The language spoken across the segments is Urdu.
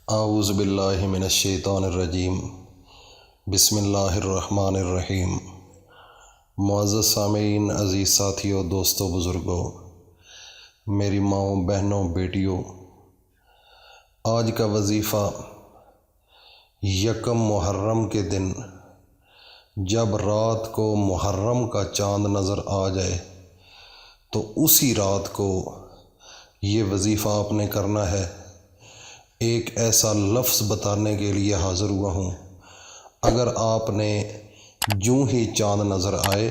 اعوذ باللہ من الشیطان الرجیم بسم اللہ الرحمن الرحیم۔ معزز سامعین، عزیز ساتھیوں، دوستوں، بزرگوں، میری ماؤں، بہنوں، بیٹیوں، آج کا وظیفہ یکم محرم کے دن جب رات کو محرم کا چاند نظر آ جائے تو اسی رات کو یہ وظیفہ آپ نے کرنا ہے۔ ایک ایسا لفظ بتانے کے لیے حاضر ہوا ہوں، اگر آپ نے جوں ہی چاند نظر آئے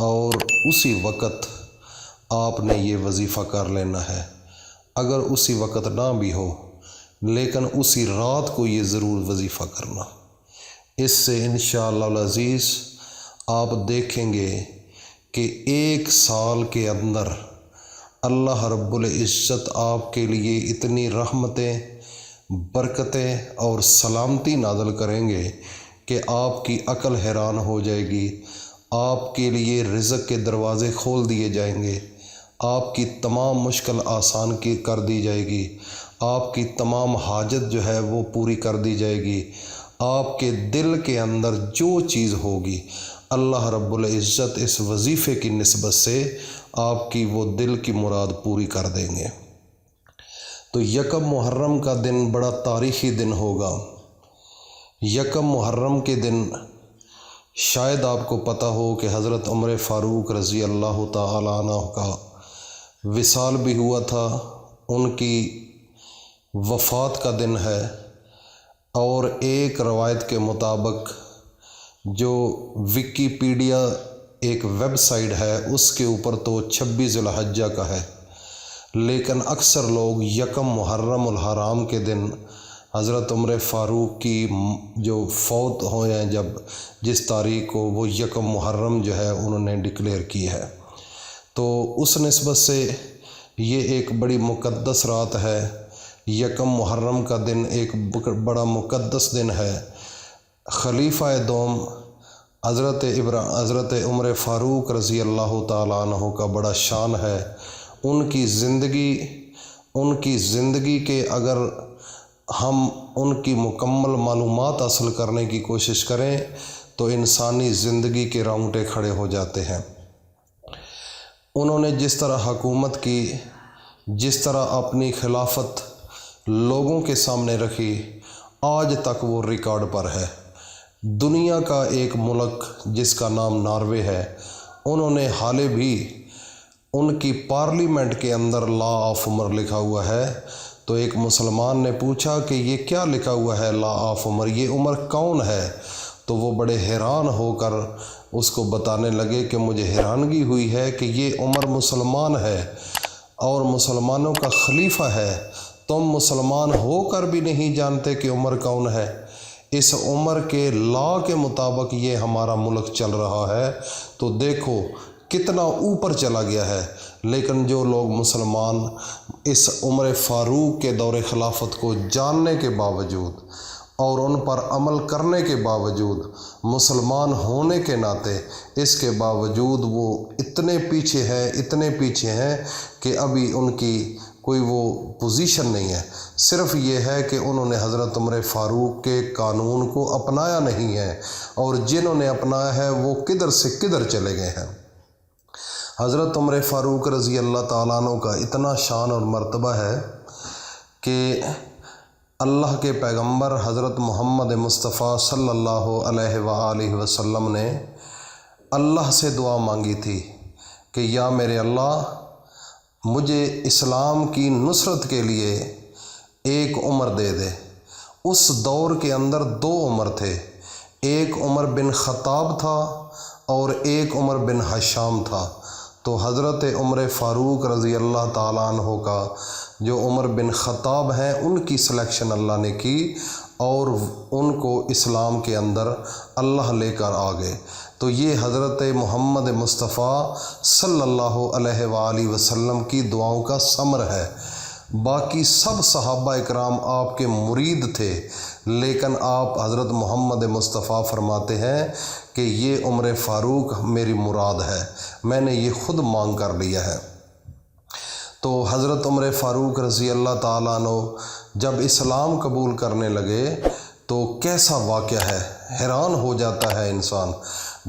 اور اسی وقت آپ نے یہ وظیفہ کر لینا ہے، اگر اسی وقت نہ بھی ہو لیکن اسی رات کو یہ ضرور وظیفہ کرنا۔ اس سے انشاءاللہ العزیز آپ دیکھیں گے کہ ایک سال کے اندر اللہ رب العزت آپ کے لیے اتنی رحمتیں، برکتیں اور سلامتی نازل کریں گے کہ آپ کی عقل حیران ہو جائے گی۔ آپ کے لیے رزق کے دروازے کھول دیے جائیں گے، آپ کی تمام مشکل آسان کر دی جائے گی، آپ کی تمام حاجت جو ہے وہ پوری کر دی جائے گی۔ آپ کے دل کے اندر جو چیز ہوگی اللہ رب العزت اس وظیفے کی نسبت سے آپ کی وہ دل کی مراد پوری کر دیں گے۔ تو یکم محرم کا دن بڑا تاریخی دن ہوگا۔ یکم محرم کے دن شاید آپ کو پتہ ہو کہ حضرت عمر فاروق رضی اللہ تعالی عنہ کا وصال بھی ہوا تھا، ان کی وفات کا دن ہے، اور ایک روایت کے مطابق جو وکیپیڈیا ایک ویب سائٹ ہے اس کے اوپر تو 26 ذی الحجہ کا ہے، لیکن اکثر لوگ یکم محرم الحرام کے دن حضرت عمر فاروق کی جو فوت ہوئے ہیں جس تاریخ کو، وہ یکم محرم جو ہے انہوں نے ڈکلیئر کی ہے۔ تو اس نسبت سے یہ ایک بڑی مقدس رات ہے۔ یکم محرم کا دن ایک بڑا مقدس دن ہے۔ خلیفہ دوم حضرت عمر فاروق رضی اللہ تعالیٰ عنہ کا بڑا شان ہے۔ ان کی زندگی کے اگر ہم ان کی مکمل معلومات حاصل کرنے کی کوشش کریں تو انسانی زندگی کے رونگٹے کھڑے ہو جاتے ہیں۔ انہوں نے جس طرح حکومت کی، جس طرح اپنی خلافت لوگوں کے سامنے رکھی، آج تک وہ ریکارڈ پر ہے۔ دنیا کا ایک ملک جس کا نام ناروے ہے، انہوں نے حال بھی ان کی پارلیمنٹ کے اندر لا آف عمر لکھا ہوا ہے۔ تو ایک مسلمان نے پوچھا کہ یہ کیا لکھا ہوا ہے لا آف عمر، یہ عمر کون ہے؟ تو وہ بڑے حیران ہو کر اس کو بتانے لگے کہ مجھے حیرانگی ہوئی ہے کہ یہ عمر مسلمان ہے اور مسلمانوں کا خلیفہ ہے، تم مسلمان ہو کر بھی نہیں جانتے کہ عمر کون ہے؟ اس عمر کے لا کے مطابق یہ ہمارا ملک چل رہا ہے، تو دیکھو کتنا اوپر چلا گیا ہے۔ لیکن جو لوگ مسلمان اس عمر فاروق کے دور خلافت کو جاننے کے باوجود اور ان پر عمل کرنے کے باوجود، مسلمان ہونے کے ناطے اس کے باوجود وہ اتنے پیچھے ہیں کہ ابھی ان کی کوئی وہ پوزیشن نہیں ہے۔ صرف یہ ہے کہ انہوں نے حضرت عمر فاروق کے قانون کو اپنایا نہیں ہے، اور جنہوں نے اپنایا ہے وہ کدھر سے کدھر چلے گئے ہیں۔ حضرت عمر فاروق رضی اللہ تعالیٰ عنہ کا اتنا شان اور مرتبہ ہے کہ اللہ کے پیغمبر حضرت محمد مصطفیٰ صلی اللہ علیہ وآلہ وسلم نے اللہ سے دعا مانگی تھی کہ یا میرے اللہ، مجھے اسلام کی نصرت کے لیے ایک عمر دے دے۔ اس دور کے اندر 2 عمر تھے، ایک عمر بن خطاب تھا اور ایک عمر بن ہشام تھا۔ تو حضرت عمر فاروق رضی اللہ تعالیٰ عنہ کا جو عمر بن خطاب ہیں، ان کی سلیکشن اللہ نے کی اور ان کو اسلام کے اندر اللہ لے کر آ گئے۔ تو یہ حضرت محمد مصطفیٰ صلی اللہ علیہ وآلہ وسلم کی دعاؤں کا ثمر ہے۔ باقی سب صحابہ اکرام آپ کے مرید تھے، لیکن آپ حضرت محمد مصطفیٰ فرماتے ہیں کہ یہ عمر فاروق میری مراد ہے، میں نے یہ خود مانگ کر لیا ہے۔ تو حضرت عمر فاروق رضی اللہ تعالیٰ عنہ جب اسلام قبول کرنے لگے تو کیسا واقعہ ہے، حیران ہو جاتا ہے انسان۔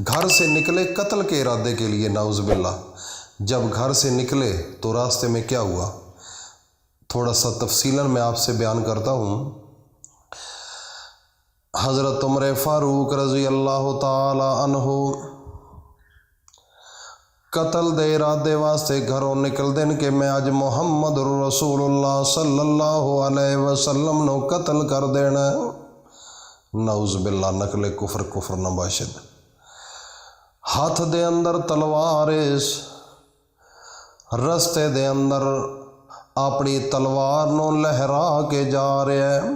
گھر سے نکلے قتل کے ارادے کے لیے، نعوذ باللہ۔ جب گھر سے نکلے تو راستے میں کیا ہوا، تھوڑا سا تفصیلاً میں آپ سے بیان کرتا ہوں۔ حضرت عمر فاروق رضی اللہ تعالی عنہ قتل دے ارادے واسطے گھروں نکل دن کہ میں اج محمد رسول اللہ صلی اللہ علیہ وسلم نو قتل کر دینا۔ نعوذ باللہ، نقل کفر نباشد۔ ہاتھ دے اندر تلوار، اس رستے دے اندر اپنی تلوار نو لہرا کے جا رہا ہے۔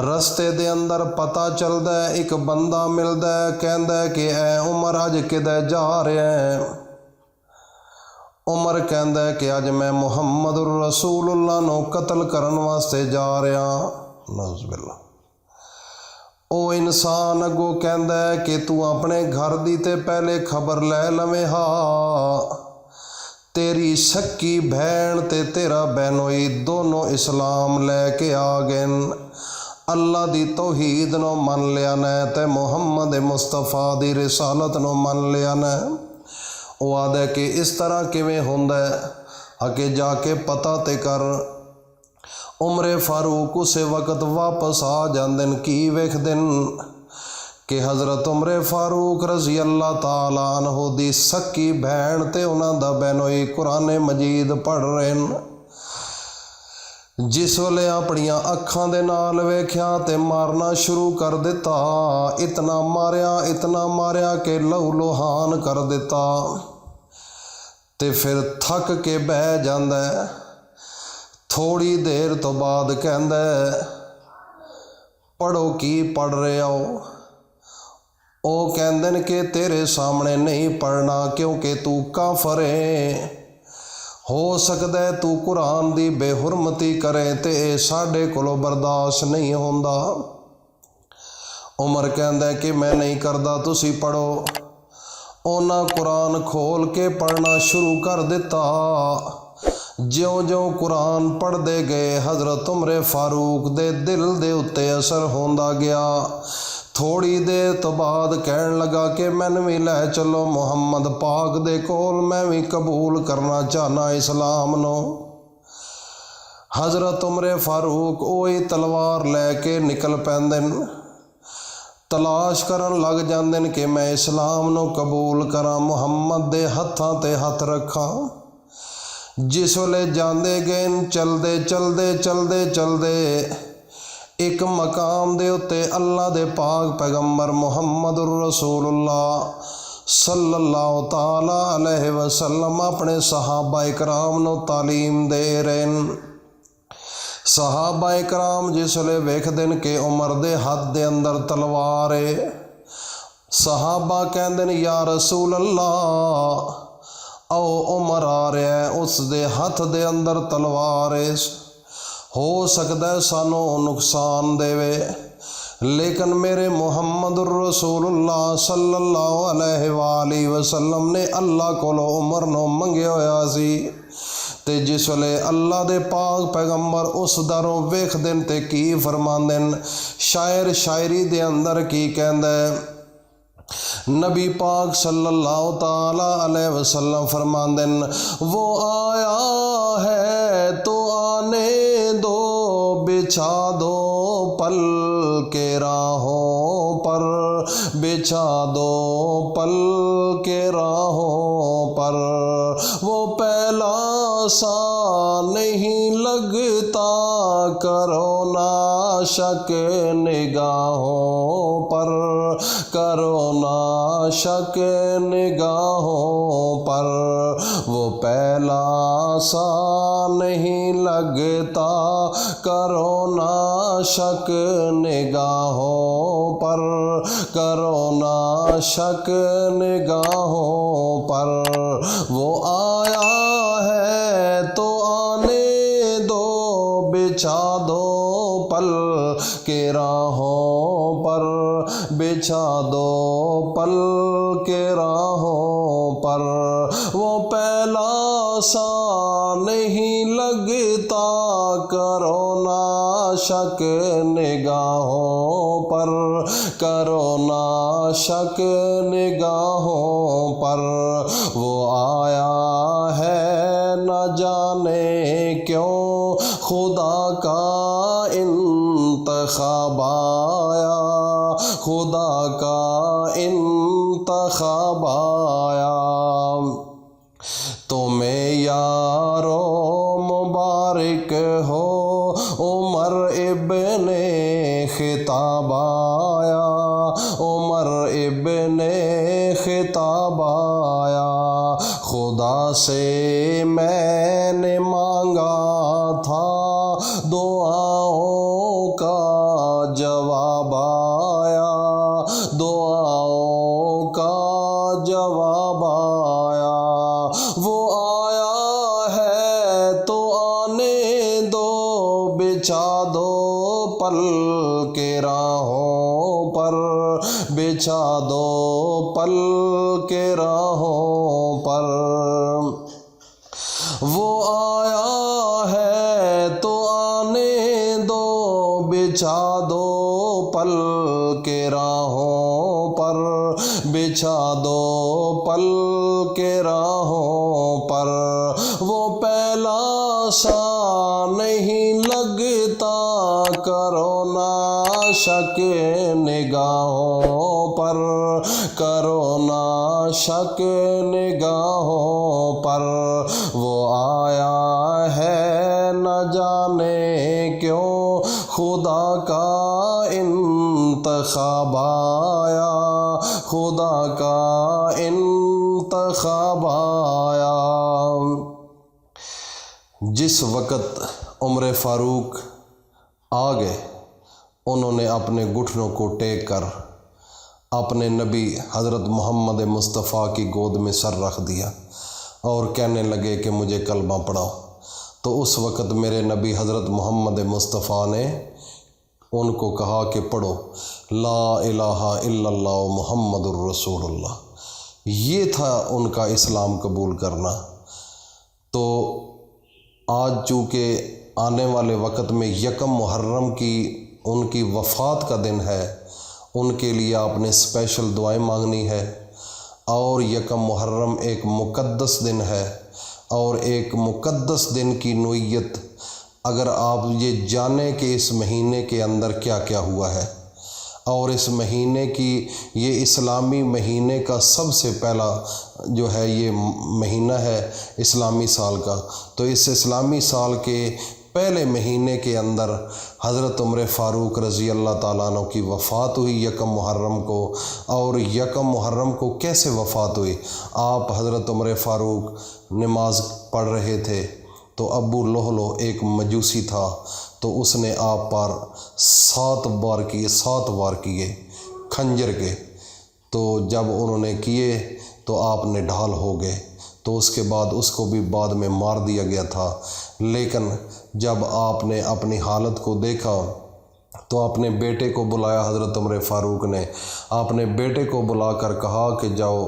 رستے دے اندر پتہ چلدا ہے، ایک بندہ ملدا ہے، کہندا ہے کہ اے عمر اج کدے جا رہا ہے؟ عمر کہندا ہے کہ اج میں محمد رسول اللہ نو قتل کرن واسطے جا رہا۔ نعوذ باللہ۔ او انسان اگوں کہندا ہے کہ تو اپنے گھر دی تے پہلے خبر لے لویں ہا، تیری سکی بہن تے تیرا بہنوئی دونوں اسلام لے کے آ گئے، اللہ دی توحید نو من لیا نے تے محمد مصطفیٰ دی رسالت نو من لیا نے۔ او آدھے کہ اس طرح کیویں ہوندا ہے، اگے جا کے پتہ تے کر۔ عمر فاروق اسے وقت واپس آ جاندن، کی ویکھ دن کہ حضرت عمر فاروق رضی اللہ تعالی عنہ دی سکی بہن تے انہاں دا بہنوئی قرآن مجید پڑھ رہے ہیں۔ جس ویلے اپنیاں اکھاں دے نال ویکھیا تے مارنا شروع کر دیتا، اتنا ماریا کہ لہو لوہان کر دیتا، تے پھر تھک کے بہ جاندا ہے۔ تھوڑی دیر تو بعد کہندا ہے پڑھو، کی پڑھ رہے ہو؟ او کہندن کہ تیرے سامنے نہیں پڑھنا کیونکہ تو کافر ہے، ہو سکتا ہے تو قرآن دی بے حرمتی کرے تے اے ساڈے کولو برداشت نہیں ہوندا۔ عمر کہندا ہے کہ میں نہیں کردا، تسی پڑھو۔ اونا قرآن کھول کے پڑھنا شروع کر دیتا۔ جیوں جیوں قرآن پڑھ دے گئے حضرت عمر فاروق دے دل دے اتے اثر ہوندا گیا۔ تھوڑی دیر تو بعد کہن لگا کہ میں بھی لے چلو محمد پاک دے کول، میں بھی قبول کرنا چاہنا اسلام نو۔ حضرت عمر فاروق اوہی تلوار لے کے نکل پیندن، تلاش کرن لگ جاندن کہ میں اسلام نو قبول کراں، محمد دے ہتھاں تے ہاتھ رکھاں۔ جس ویلے جاندے گئے چلدے ایک مقام دے اتے اللہ دے پاک پیغمبر محمد الرسول اللہ صلی اللہ تعالی علیہ وسلم اپنے صحابہ اکرام نو تعلیم دے رہے ہیں۔ صحابہ اکرام جس ویلے ویکھ دن کہ عمر دے ہاتھ دے اندر تلوار ہے، صحابہ کہندن یا رسول اللہ او عمر آ رہا ہے، اس دے ہاتھ دے اندر تلوار ہے، ہو سکتا ہے سانو نقصان دے وے، لیکن میرے محمد الرسول اللہ صلی اللہ علیہ وآلہ وسلم نے اللہ کولو عمر نو منگے ہویا سی۔ تے جس ویلے اللہ دے پاک پیغمبر اس دروں ویکھ دن تے کی فرماندن، شاعر شاعری دے اندر کی کہندا ہے، نبی پاک صلی اللہ تعالی علیہ وسلم فرماندن، وہ آیا ہے تو آنے دو، بچھا دو پل کے راہوں پر، بچھا دو پل کے راہوں پر، وہ پہلا سا نہیں لگتا، کرو نا شک نگاہوں پر، کرو نا شک نگاہوں پر، وہ پہلا سا نہیں لگتا، کرو نا شک نگاہوں پر، کرو نا شک نگاہوں پر، وہ آیا ہے تو آنے دو، بچھا دو پل کے راہوں پر، بچھا دو پل کے راہوں پر، وہ پہلا سا لگتا کرو نا شک نگاہوں پر، کرو نا شک نگاہوں پر، وہ آیا ہے نہ جانے کیوں خدا کا انتخاب آیا، خدا کا انتخاب آیا۔ تمہیں یارو مبارک ہو عمر ابن خطاب آیا، عمر ابن خطاب آیا۔ خدا سے میں نے مانگا تھا دعاؤں کا جواب آیا، دعاؤں کا جواب آیا۔ وہ آیا ہے تو آنے دو، بچھا دو پل کے راہوں پر، بچھا دو پل کے راہوں پر۔ وہ آیا ہے تو آنے دو، بچھا دو پل کے راہوں پر، بچھا دو پل کے راہوں پر۔ وہ پہلا سا نہیں لگتا کرو نا شک نگاہوں پر، کرو نا شک نگاہوں پر۔ وہ آیا ہے نہ جانے کیوں خدا کا انتخاب آیا، خدا کا انتخاب آیا۔ جس وقت عمر فاروق آ گئے، انہوں نے اپنے گھٹنوں کو ٹیک کر اپنے نبی حضرت محمد مصطفیٰ کی گود میں سر رکھ دیا اور کہنے لگے کہ مجھے کلمہ پڑھاؤ۔ تو اس وقت میرے نبی حضرت محمد مصطفیٰ نے ان کو کہا کہ پڑھو لا الہ الا اللہ محمد الرسول اللہ۔ یہ تھا ان کا اسلام قبول کرنا۔ تو آج چونکہ آنے والے وقت میں یکم محرم کی ان کی وفات کا دن ہے، ان کے لیے آپ نے اسپیشل دعائیں مانگنی ہے۔ اور یکم محرم ایک مقدس دن ہے، اور ایک مقدس دن کی نوعیت اگر آپ یہ جانیں کہ اس مہینے کے اندر کیا کیا ہوا ہے، اور اس مہینے کی یہ اسلامی مہینے کا سب سے پہلا جو ہے یہ مہینہ ہے اسلامی سال کا، تو اس اسلامی سال کے پہلے مہینے کے اندر حضرت عمر فاروق رضی اللہ تعالیٰ عنہ کی وفات ہوئی یکم محرم کو۔ اور یکم محرم کو کیسے وفات ہوئی؟ آپ حضرت عمر فاروق نماز پڑھ رہے تھے تو ابو لہلو ایک مجوسی تھا، تو اس نے آپ پر 7 وار کیے کھنجر کے۔ تو جب انہوں نے کیے تو آپ نے ڈھال ہو گئے، تو اس کے بعد اس کو بھی بعد میں مار دیا گیا تھا۔ لیکن جب آپ نے اپنی حالت کو دیکھا تو اپنے بیٹے کو بلایا، حضرت عمر فاروق نے اپنے بیٹے کو بلا کر کہا کہ جاؤ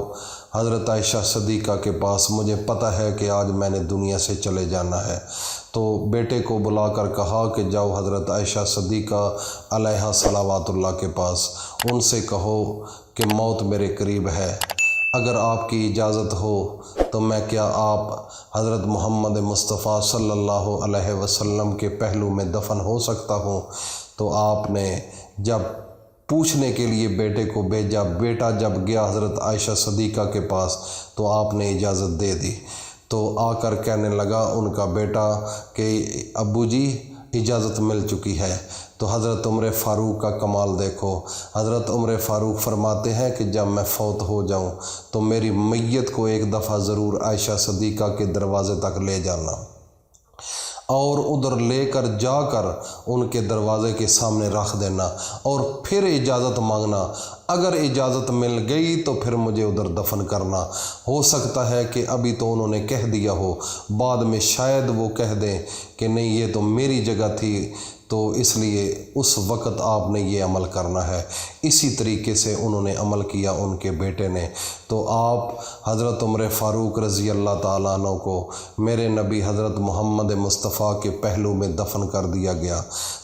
حضرت عائشہ صدیقہ کے پاس، مجھے پتہ ہے کہ آج میں نے دنیا سے چلے جانا ہے۔ تو بیٹے کو بلا کر کہا کہ جاؤ حضرت عائشہ صدیقہ علیہا صلوات اللہ کے پاس، ان سے کہو کہ موت میرے قریب ہے، اگر آپ کی اجازت ہو تو میں کیا آپ حضرت محمد مصطفیٰ صلی اللہ علیہ وسلم کے پہلو میں دفن ہو سکتا ہوں؟ تو آپ نے جب پوچھنے کے لیے بیٹے کو بھیجا، بیٹا جب گیا حضرت عائشہ صدیقہ کے پاس تو آپ نے اجازت دے دی۔ تو آ کر کہنے لگا ان کا بیٹا کہ ابو جی اجازت مل چکی ہے۔ تو حضرت عمر فاروق کا کمال دیکھو، حضرت عمر فاروق فرماتے ہیں کہ جب میں فوت ہو جاؤں تو میری میت کو ایک دفعہ ضرور عائشہ صدیقہ کے دروازے تک لے جانا، اور ادھر لے کر جا کر ان کے دروازے کے سامنے رکھ دینا، اور پھر اجازت مانگنا۔ اگر اجازت مل گئی تو پھر مجھے ادھر دفن کرنا۔ ہو سکتا ہے کہ ابھی تو انہوں نے کہہ دیا ہو، بعد میں شاید وہ کہہ دیں کہ نہیں یہ تو میری جگہ تھی، تو اس لیے اس وقت آپ نے یہ عمل کرنا ہے۔ اسی طریقے سے انہوں نے عمل کیا ان کے بیٹے نے۔ تو آپ حضرت عمر فاروق رضی اللہ تعالیٰ عنہ کو میرے نبی حضرت محمد مصطفیٰ کے پہلو میں دفن کر دیا گیا۔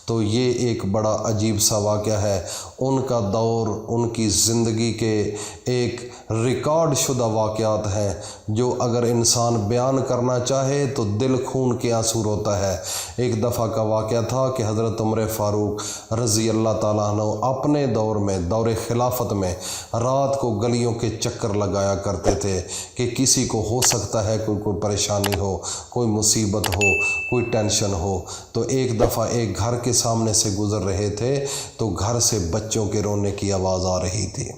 تو یہ ایک بڑا عجیب سا واقعہ ہے۔ ان کا دور ان کی زندگی کے ایک ریکارڈ شدہ واقعات ہیں جو اگر انسان بیان کرنا چاہے تو دل خون کے آنسو روتا ہے۔ ایک دفعہ کا واقعہ تھا کہ حضرت عمر فاروق رضی اللہ تعالیٰ عنہ اپنے دور میں، دور خلافت میں، رات کو گلیوں کے چکر لگایا کرتے تھے کہ کسی کو ہو سکتا ہے کوئی پریشانی ہو، کوئی مصیبت ہو، کوئی ٹینشن ہو۔ تو ایک دفعہ ایک گھر کے سامنے سے گزر رہے تھے تو گھر سے بچوں کے رونے کی آواز آ رہی تھی۔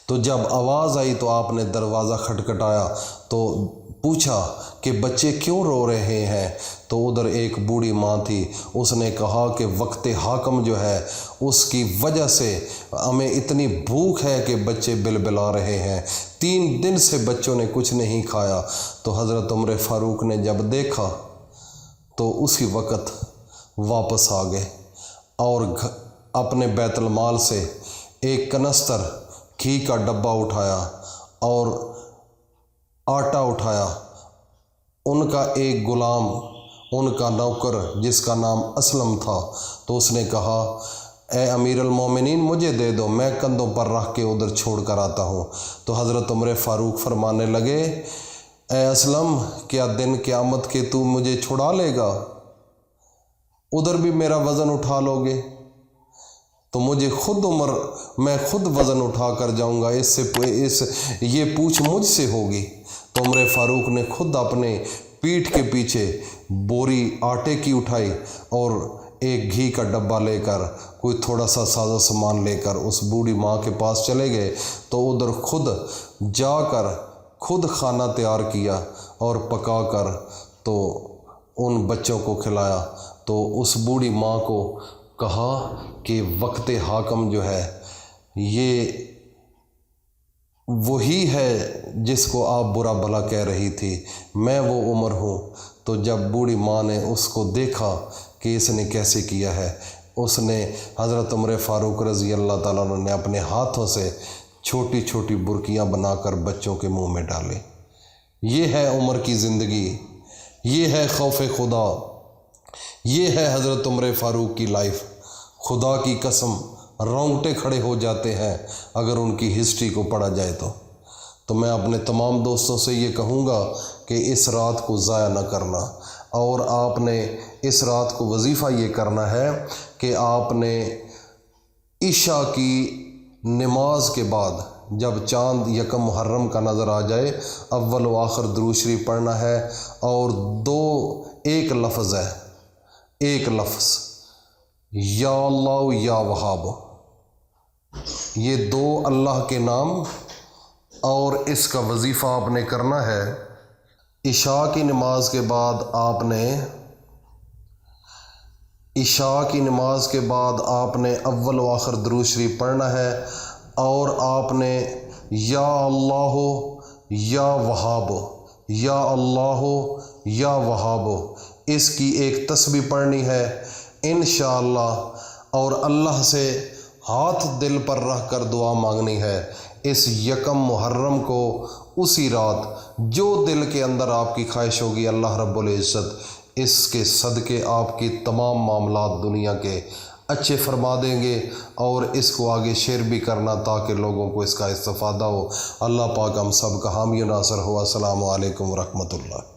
تو جب آواز آئی تو آپ نے دروازہ کھٹکھٹایا تو پوچھا کہ بچے کیوں رو رہے ہیں؟ تو ادھر ایک بوڑھی ماں تھی، اس نے کہا کہ وقت حاکم جو ہے اس کی وجہ سے ہمیں اتنی بھوک ہے کہ بچے بلبلا رہے ہیں، 3 دن سے بچوں نے کچھ نہیں کھایا۔ تو حضرت عمر فاروق نے جب دیکھا تو اسی وقت واپس آ گئے اور اپنے بیت المال سے ایک کنستر گھی کا ڈبہ اٹھایا اور آٹا اٹھایا۔ ان کا ایک غلام، ان کا نوکر جس کا نام اسلم تھا، تو اس نے کہا اے امیر المومنین مجھے دے دو، میں کندھوں پر رکھ کے ادھر چھوڑ کر آتا ہوں۔ تو حضرت عمر فاروق فرمانے لگے اے اسلم، کیا دن قیامت کے تو مجھے چھڑا لے گا؟ ادھر بھی میرا وزن اٹھا لو گے تو میں خود وزن اٹھا کر جاؤں گا، یہ پوچھ مجھ سے ہوگی۔ تو عمر فاروق نے خود اپنے پیٹھ کے پیچھے بوری آٹے کی اٹھائی اور ایک گھی کا ڈبہ لے کر، کوئی تھوڑا سا سازہ سامان لے کر اس بوڑھی ماں کے پاس چلے گئے۔ تو ادھر خود جا کر خود کھانا تیار کیا اور پکا کر تو ان بچوں کو کھلایا۔ تو اس بوڑھی ماں کو کہا کہ وقت حاکم جو ہے یہ وہی ہے جس کو آپ برا بھلا کہہ رہی تھی، میں وہ عمر ہوں۔ تو جب بوڑھی ماں نے اس کو دیکھا کہ اس نے کیسے کیا ہے، اس نے حضرت عمر فاروق رضی اللہ تعالیٰ عنہ نے اپنے ہاتھوں سے چھوٹی چھوٹی برکیاں بنا کر بچوں کے منہ میں ڈالے۔ یہ ہے عمر کی زندگی، یہ ہے خوف خدا، یہ ہے حضرت عمر فاروق کی لائف۔ خدا کی قسم رونگٹے کھڑے ہو جاتے ہیں اگر ان کی ہسٹری کو پڑھا جائے تو میں اپنے تمام دوستوں سے یہ کہوں گا کہ اس رات کو ضائع نہ کرنا، اور آپ نے اس رات کو وظیفہ یہ کرنا ہے کہ آپ نے عشاء کی نماز کے بعد جب چاند یکم محرم کا نظر آ جائے اول و آخر درود شریف پڑھنا ہے، اور ایک لفظ ہے، ایک لفظ یا اللہ یا وہاب، یہ 2 اللہ کے نام، اور اس کا وظیفہ آپ نے کرنا ہے۔ عشاء کی نماز کے بعد آپ نے اول و آخر درود شریف پڑھنا ہے، اور آپ نے یا اللہ یا وہاب، یا اللہ یا وہاب، اس کی ایک تسبیح پڑھنی ہے انشاءاللہ، اور اللہ سے ہاتھ دل پر رکھ کر دعا مانگنی ہے اس یکم محرم کو، اسی رات جو دل کے اندر آپ کی خواہش ہوگی اللہ رب العزت اس کے صدقے آپ کی تمام معاملات دنیا کے اچھے فرما دیں گے، اور اس کو آگے شیئر بھی کرنا تاکہ لوگوں کو اس کا استفادہ ہو۔ اللہ پاک ہم سب کا حامی و ناصر ہو۔ السلام علیکم ورحمۃ اللہ۔